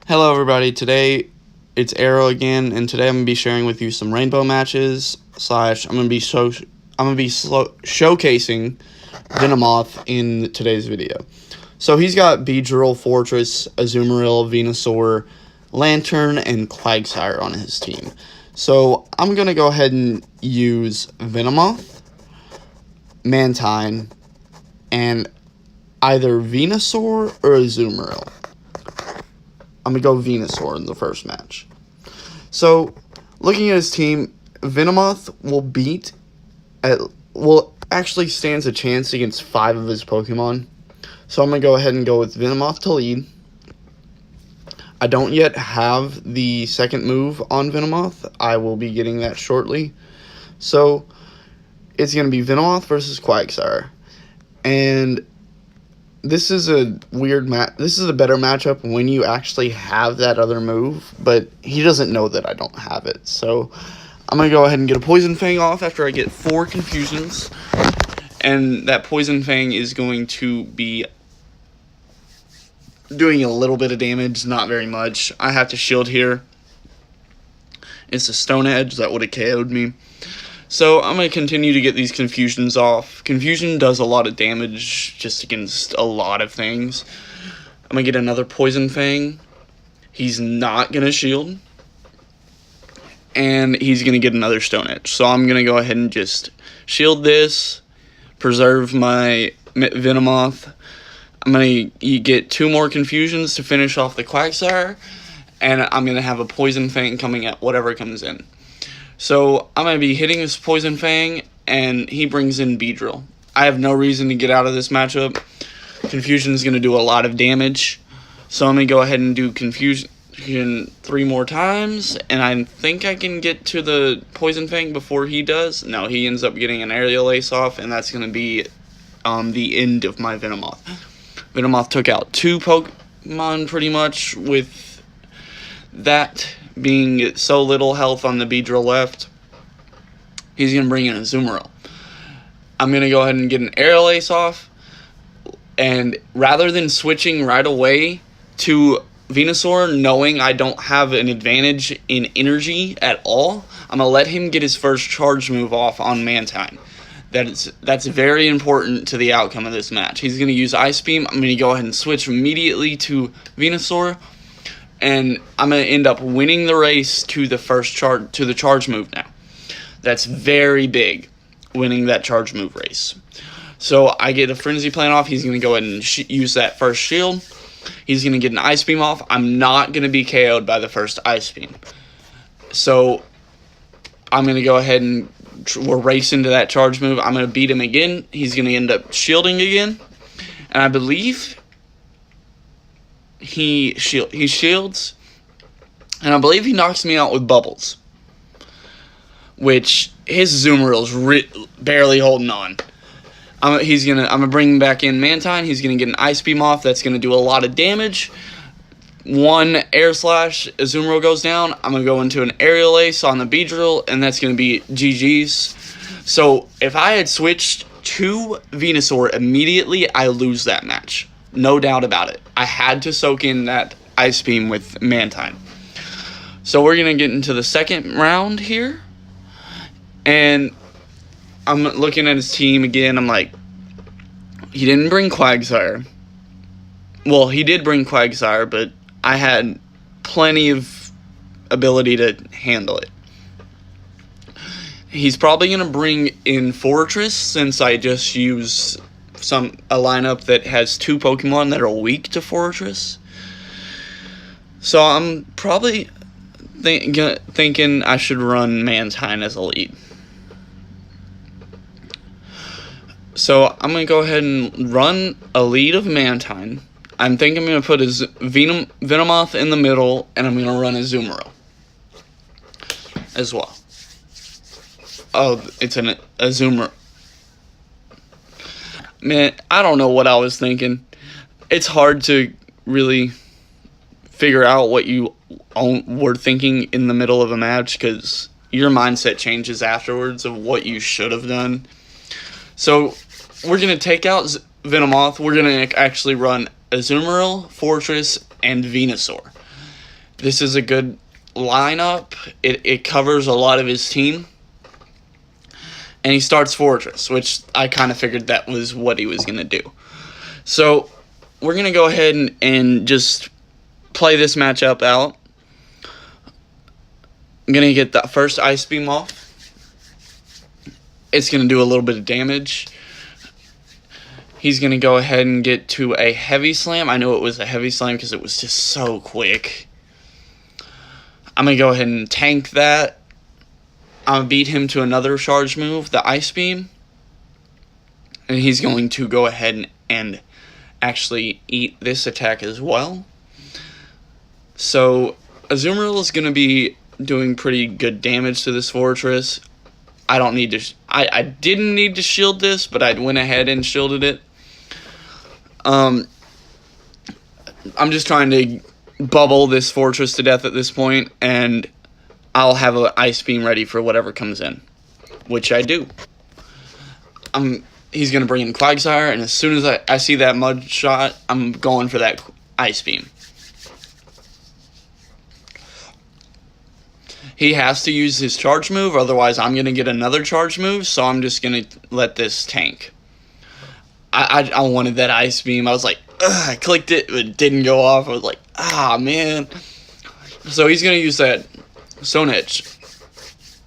Hello everybody, today it's Arrow again, and today I'm going to be sharing with you some rainbow matches, I'm going to be showcasing Venomoth in today's video. So he's got Beedrill, Fortress, Azumarill, Venusaur, Lantern, and Quagsire on his team. So I'm going to go ahead and use Venomoth, Mantine, and either Venusaur or Azumarill. I'm going to go Venusaur in the first match. So, looking at his team, Venomoth actually stands a chance against 5 of his Pokemon. So I'm going to go ahead and go with Venomoth to lead. I don't yet have the second move on Venomoth. I will be getting that shortly. So, it's going to be Venomoth versus Quagsire. And this is a weird this is a better matchup when you actually have that other move, but he doesn't know that I don't have it. So I'm going to go ahead and get a Poison Fang off after I get 4 Confusions. And that Poison Fang is going to be doing a little bit of damage, not very much. I have to shield here. It's a Stone Edge that would have KO'd me. So I'm going to continue to get these Confusions off. Confusion does a lot of damage just against a lot of things. I'm going to get another Poison Fang. He's not going to shield. And he's going to get another Stone Edge. So I'm going to go ahead and just shield this. Preserve my Venomoth. I'm going to get 2 more Confusions to finish off the Quagsire. And I'm going to have a Poison Fang coming at whatever comes in. So, I'm going to be hitting this Poison Fang, and he brings in Beedrill. I have no reason to get out of this matchup. Confusion is going to do a lot of damage. So, I'm going to go ahead and do Confusion 3 more times, and I think I can get to the Poison Fang before he does. No, he ends up getting an Aerial Ace off, and that's going to be the end of my Venomoth. Venomoth took out 2 Pokemon pretty much, with that being so little health on the Beedrill left. He's going to bring in a Azumarill. I'm going to go ahead and get an Aerial Ace off, and rather than switching right away to Venusaur, knowing I don't have an advantage in energy at all, I'm going to let him get his first charge move off on Mantine. That's very important to the outcome of this match. He's going to use Ice Beam. I'm going to go ahead and switch immediately to Venusaur, and I'm going to end up winning the race to the charge move now. That's very big, winning that charge move race. So I get a Frenzy Plant off. He's going to go ahead and use that first shield. He's going to get an Ice Beam off. I'm not going to be KO'd by the first Ice Beam. So I'm going to go ahead and we'll race into that charge move. I'm going to beat him again. He's going to end up shielding again. And I believe he shields, and I believe he knocks me out with Bubbles, which his Azumarill's barely holding on. I'm gonna bring back in Mantine. He's gonna get an Ice Beam off. That's gonna do a lot of damage. 1 Air Slash, Azumarill goes down. I'm gonna go into an Aerial Ace on the Beedrill, and that's gonna be GG's. So if I had switched to Venusaur immediately, I lose that match. No doubt about it. I had to soak in that Ice Beam with Mantine. So we're going to get into the second round here. And I'm looking at his team again. I'm like, he didn't bring Quagsire. Well, he did bring Quagsire, but I had plenty of ability to handle it. He's probably going to bring in Fortress, since I just use a lineup that has 2 Pokemon that are weak to Fortress. So I'm probably thinking I should run Mantine as a lead. So I'm going to go ahead and run a lead of Mantine. I'm thinking I'm going to put his Venomoth in the middle, and I'm going to run a Azumarill as well. Oh, it's an Azumarill. Man, I don't know what I was thinking. It's hard to really figure out what you were thinking in the middle of a match, because your mindset changes afterwards of what you should have done. So we're going to take out Venomoth. We're going to actually run Azumarill, Fortress, and Venusaur. This is a good lineup. It covers a lot of his team. And he starts Fortress, which I kind of figured that was what he was going to do. So we're going to go ahead and just play this matchup out. I'm going to get the first Ice Beam off. It's going to do a little bit of damage. He's going to go ahead and get to a Heavy Slam. I know it was a Heavy Slam because it was just so quick. I'm going to go ahead and tank that. I'm going to beat him to another charge move, the Ice Beam. And he's going to go ahead and actually eat this attack as well. So Azumarill is going to be doing pretty good damage to this Fortress. I don't need to. I didn't need to shield this, but I went ahead and shielded it. I'm just trying to bubble this Fortress to death at this point, and I'll have an Ice Beam ready for whatever comes in, which I do. He's going to bring in Quagsire, and as soon as I see that Mud Shot, I'm going for that Ice Beam. He has to use his charge move, otherwise I'm going to get another charge move, so I'm just going to let this tank. I wanted that Ice Beam. I was like, ugh, I clicked it, but it didn't go off. I was like, ah, man. So he's going to use that Stone Edge.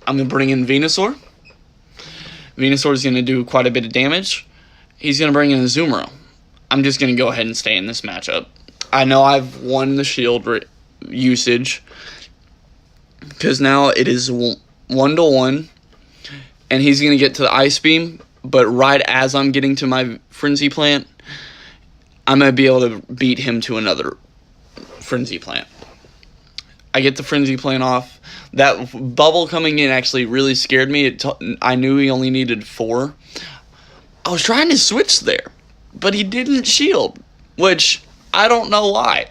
I'm going to bring in Venusaur. Venusaur is going to do quite a bit of damage. He's going to bring in Azumarill. I'm just going to go ahead and stay in this matchup. I know I've won the shield usage, because now it is 1-1, and he's going to get to the Ice Beam, but right as I'm getting to my Frenzy Plant, I'm going to be able to beat him to another Frenzy Plant. I get the Frenzy Plant off. That bubble coming in actually really scared me. I knew he only needed 4. I was trying to switch there, but he didn't shield, which I don't know why.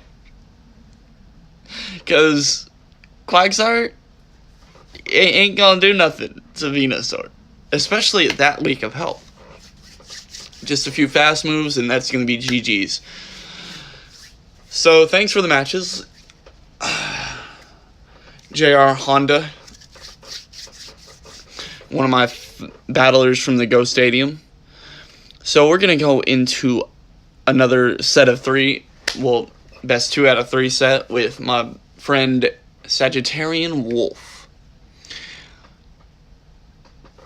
Because Quagsire ain't gonna do nothing to Venusaur, especially at that weak of health. Just a few fast moves, and that's gonna be GG's. So thanks for the matches, JR Honda, one of my battlers from the Go Stadium. So we're gonna go into another set of 3, well, best 2 out of 3 set with my friend Sagittarian Wolf.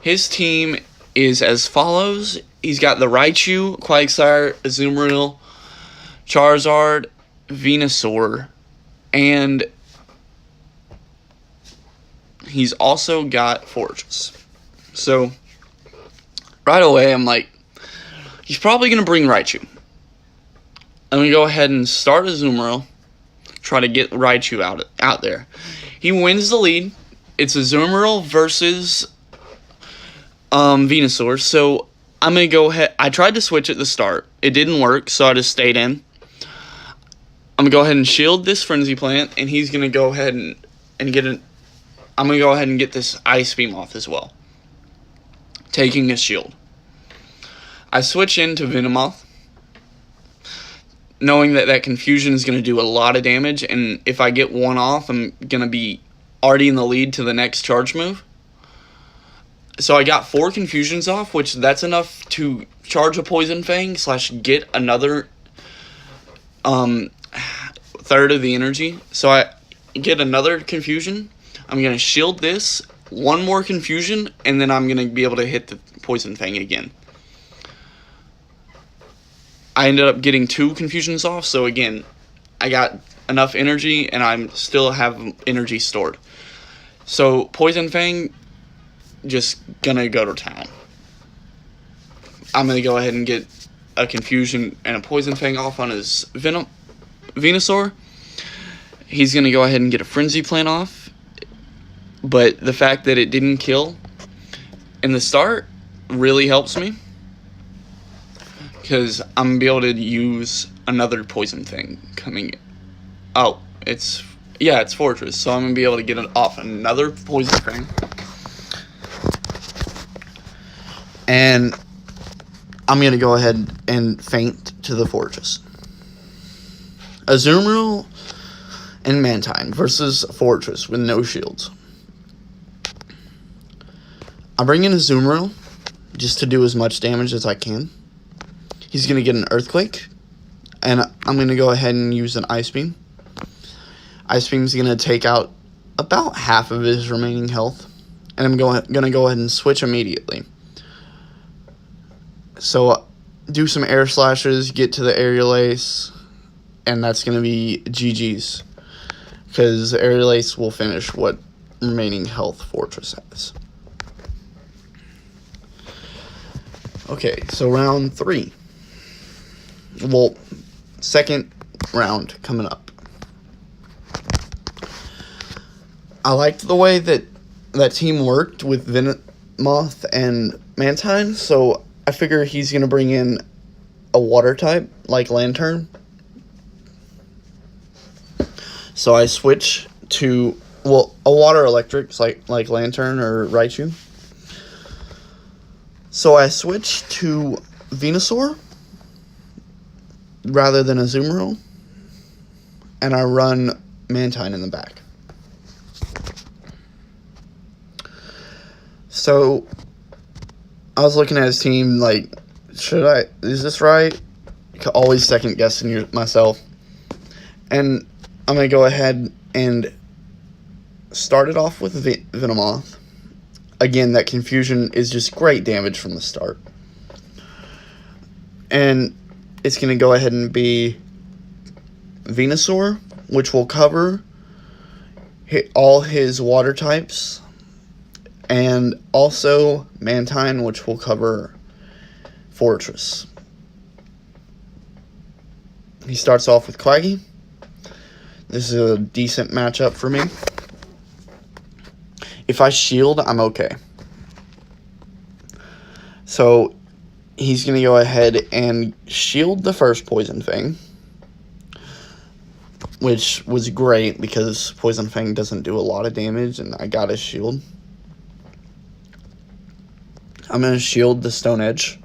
His team is as follows. He's got the Raichu, Quagsire, Azumarill, Charizard, Venusaur, and he's also got Fortress. So right away I'm like, he's probably going to bring Raichu. I'm going to go ahead and start Azumarill. Try to get Raichu out there. He wins the lead. It's Azumarill versus Venusaur. So I'm going to go ahead. I tried to switch at the start. It didn't work, so I just stayed in. I'm going to go ahead and shield this Frenzy Plant, and he's going to go ahead and get an... I'm going to go ahead and get this Ice Beam off as well, taking a shield. I switch into Venomoth, knowing that Confusion is going to do a lot of damage, and if I get one off, I'm going to be already in the lead to the next charge move. So I got 4 Confusions off, which that's enough to charge a Poison Fang / get another third of the energy. So I get another Confusion. I'm going to shield this, 1 more Confusion, and then I'm going to be able to hit the Poison Fang again. I ended up getting 2 Confusions off, so again, I got enough energy, and I still have energy stored. So, Poison Fang, just gonna go to town. I'm gonna go ahead and get a Confusion and a Poison Fang off on his Venusaur. He's gonna go ahead and get a Frenzy Plant off, but the fact that it didn't kill in the start really helps me, because I'm going to be able to use another Poison thing coming in. Oh, it's Fortress, so I'm going to be able to get it off another Poison thing. And I'm going to go ahead and feint to the Fortress. Azumarill and Mantine versus Fortress with no shields. I bring in a Azumarill just to do as much damage as I can. He's going to get an Earthquake, and I'm going to go ahead and use an Ice Beam. Ice Beam is going to take out about half of his remaining health, and I'm going to go ahead and switch immediately. So, do some Air Slashes, get to the Aerial Ace, and that's going to be GG's, because the Aerial Ace will finish what remaining health Fortress has. Okay, so round 3. Well, second round coming up. I liked the way that team worked with Venomoth and Mantine, so I figure he's going to bring in a water type, like Lantern. So I switch to, well, a water electric, like Lantern or Raichu. So I switch to Venusaur rather than Azumarill, and I run Mantine in the back. So I was looking at his team like, is this right? Always second guessing myself. And I'm going to go ahead and start it off with Venomoth. Again, that confusion is just great damage from the start. And it's going to go ahead and be Venusaur, which will cover all his water types. And also Mantine, which will cover Fortress. He starts off with Quaggy. This is a decent matchup for me. If I shield, I'm okay. So he's going to go ahead and shield the first Poison Fang, which was great because Poison Fang doesn't do a lot of damage, and I got his shield. I'm going to shield the Stone Edge.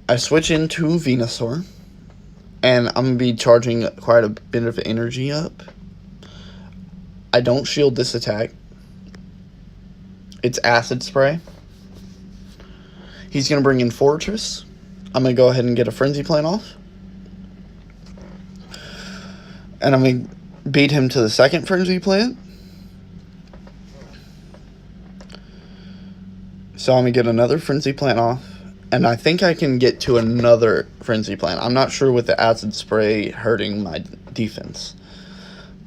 I switch into Venusaur, and I'm going to be charging quite a bit of energy up. I don't shield this attack. It's Acid Spray. He's going to bring in Fortress. I'm going to go ahead and get a Frenzy Plant off. And I'm going to beat him to the second Frenzy Plant. So I'm going to get another Frenzy Plant off. And I think I can get to another Frenzy Plant. I'm not sure with the Acid Spray hurting my defense.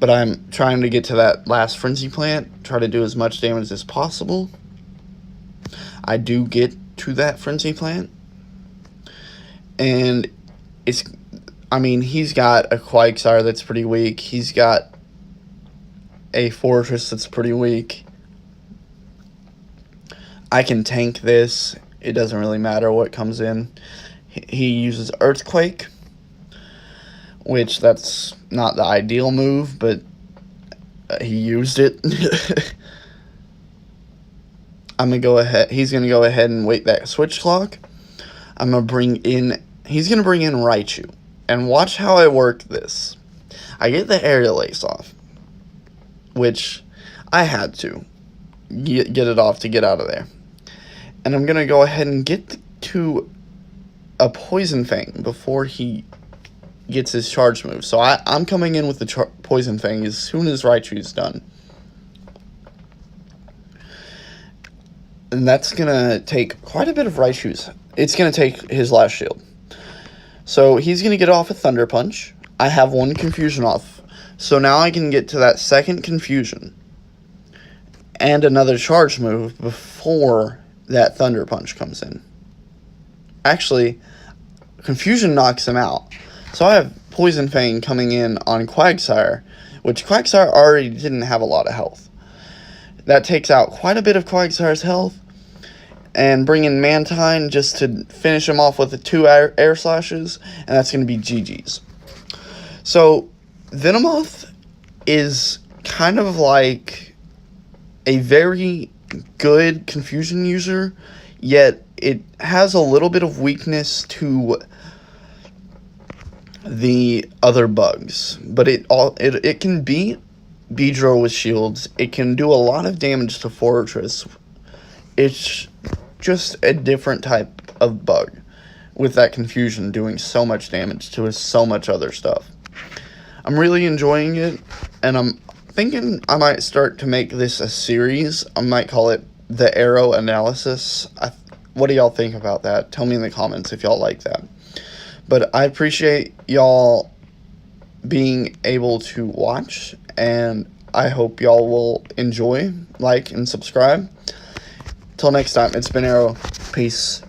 But I'm trying to get to that last Frenzy Plant. Try to do as much damage as possible. I do get to that Frenzy Plant. And he's got a Quagsire that's pretty weak. He's got a Fortress that's pretty weak. I can tank this. It doesn't really matter what comes in. He uses Earthquake, which that's not the ideal move, but he used it. I'm going to go ahead. He's going to go ahead and wait that switch clock. I'm going to bring in, he's going to bring in Raichu. And watch how I work this. I get the Aerial Ace off, which I had to get it off to get out of there. And I'm going to go ahead and get to a Poison Fang before he gets his charge move. So I'm coming in with the Poison Fang as soon as Raichu's done. And that's going to take quite a bit of Raichu's. It's going to take his last shield. So he's going to get off a Thunder Punch. I have one Confusion off. So now I can get to that second Confusion and another charge move before that Thunder Punch comes in. Actually, Confusion knocks him out. So I have Poison Fang coming in on Quagsire, which Quagsire already didn't have a lot of health. That takes out quite a bit of Quagsire's health, and bring in Mantine just to finish him off with the 2 air slashes, and that's going to be GG's. So, Venomoth is kind of like a very good Confusion user, yet it has a little bit of weakness to the other bugs, but it can beat Beedrill with shields. It can do a lot of damage to Fortress. It's just a different type of bug, with that confusion doing so much damage to so much other stuff. I'm really enjoying it, and I'm thinking I might start to make this a series. I might call it the ARROHH Analysis. What do y'all think about that? Tell me in the comments if y'all like that. But I appreciate y'all being able to watch, and I hope y'all will enjoy, like, and subscribe. Till next time, it's been ARROHH. Peace.